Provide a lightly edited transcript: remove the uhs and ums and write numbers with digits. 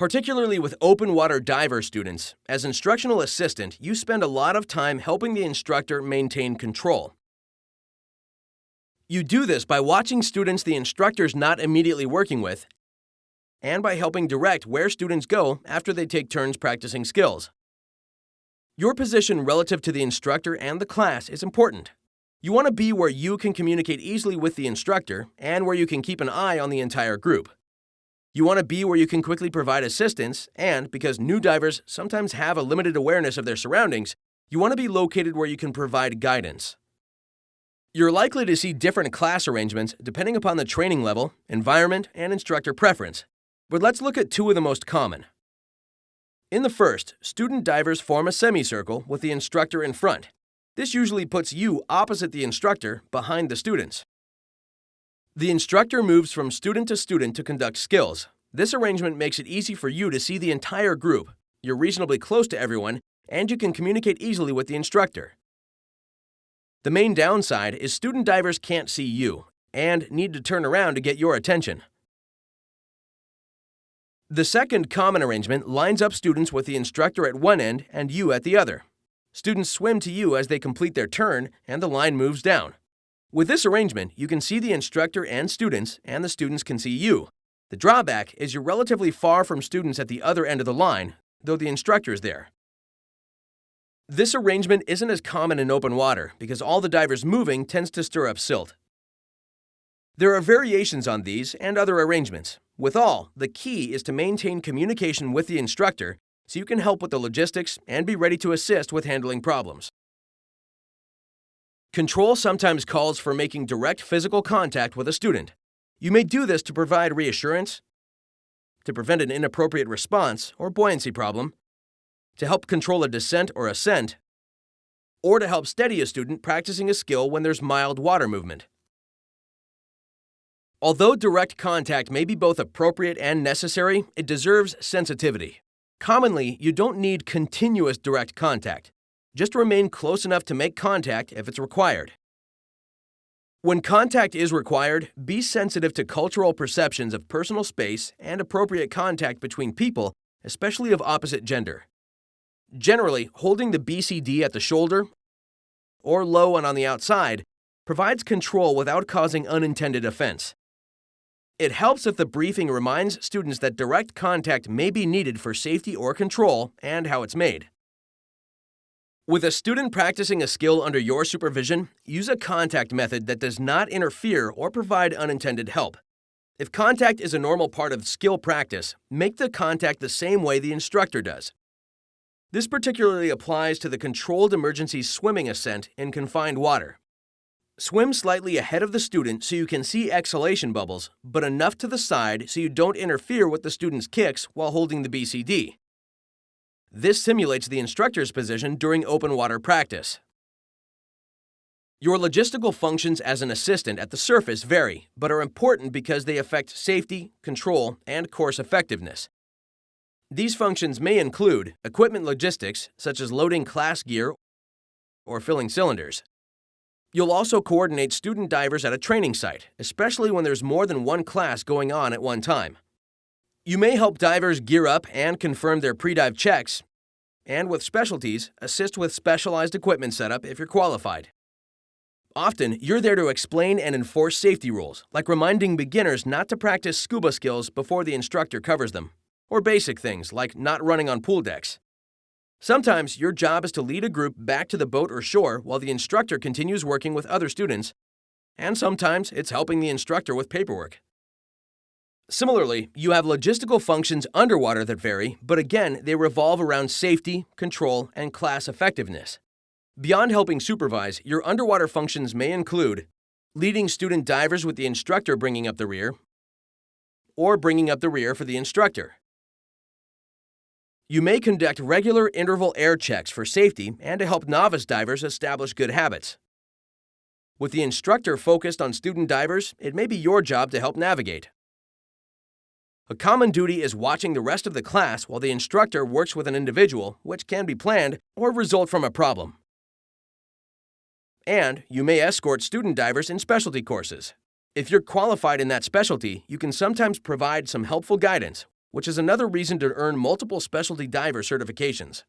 Particularly with open water diver students, as instructional assistant, you spend a lot of time helping the instructor maintain control. You do this by watching students the instructor's not immediately working with, and by helping direct where students go after they take turns practicing skills. Your position relative to the instructor and the class is important. You want to be where you can communicate easily with the instructor and where you can keep an eye on the entire group. You want to be where you can quickly provide assistance, and because new divers sometimes have a limited awareness of their surroundings, you want to be located where you can provide guidance. You're likely to see different class arrangements depending upon the training level, environment, and instructor preference, but let's look at two of the most common. In the first, student divers form a semicircle with the instructor in front. This usually puts you opposite the instructor, behind the students. The instructor moves from student to conduct skills. This arrangement makes it easy for you to see the entire group. You're reasonably close to everyone, and you can communicate easily with the instructor. The main downside is student divers can't see you and need to turn around to get your attention. The second common arrangement lines up students with the instructor at one end and you at the other. Students swim to you as they complete their turn, and the line moves down. With this arrangement, you can see the instructor and the students can see you. The drawback is you're relatively far from students at the other end of the line, though the instructor is there. This arrangement isn't as common in open water because all the divers moving tends to stir up silt. There are variations on these and other arrangements. With all, the key is to maintain communication with the instructor so you can help with the logistics and be ready to assist with handling problems. Control sometimes calls for making direct physical contact with a student. You may do this to provide reassurance, to prevent an inappropriate response or buoyancy problem, to help control a descent or ascent, or to help steady a student practicing a skill when there's mild water movement. Although direct contact may be both appropriate and necessary, it deserves sensitivity. Commonly, you don't need continuous direct contact. Just remain close enough to make contact if it's required. When contact is required, be sensitive to cultural perceptions of personal space and appropriate contact between people, especially of opposite gender. Generally, holding the BCD at the shoulder or low and on the outside provides control without causing unintended offense. It helps if the briefing reminds students that direct contact may be needed for safety or control and how it's made. With a student practicing a skill under your supervision, use a contact method that does not interfere or provide unintended help. If contact is a normal part of skill practice, make the contact the same way the instructor does. This particularly applies to the controlled emergency swimming ascent in confined water. Swim slightly ahead of the student so you can see exhalation bubbles, but enough to the side so you don't interfere with the student's kicks while holding the BCD. This simulates the instructor's position during open water practice. Your logistical functions as an assistant at the surface vary, but are important because they affect safety, control, and course effectiveness. These functions may include equipment logistics, such as loading class gear or filling cylinders. You'll also coordinate student divers at a training site, especially when there's more than one class going on at one time. You may help divers gear up and confirm their pre-dive checks, and with specialties, assist with specialized equipment setup if you're qualified. Often, you're there to explain and enforce safety rules, like reminding beginners not to practice scuba skills before the instructor covers them, or basic things like not running on pool decks. Sometimes, your job is to lead a group back to the boat or shore while the instructor continues working with other students, and sometimes it's helping the instructor with paperwork. Similarly, you have logistical functions underwater that vary, but again, they revolve around safety, control, and class effectiveness. Beyond helping supervise, your underwater functions may include leading student divers with the instructor bringing up the rear, or bringing up the rear for the instructor. You may conduct regular interval air checks for safety and to help novice divers establish good habits. With the instructor focused on student divers, it may be your job to help navigate. A common duty is watching the rest of the class while the instructor works with an individual, which can be planned or result from a problem. And you may escort student divers in specialty courses. If you're qualified in that specialty, you can sometimes provide some helpful guidance, which is another reason to earn multiple specialty diver certifications.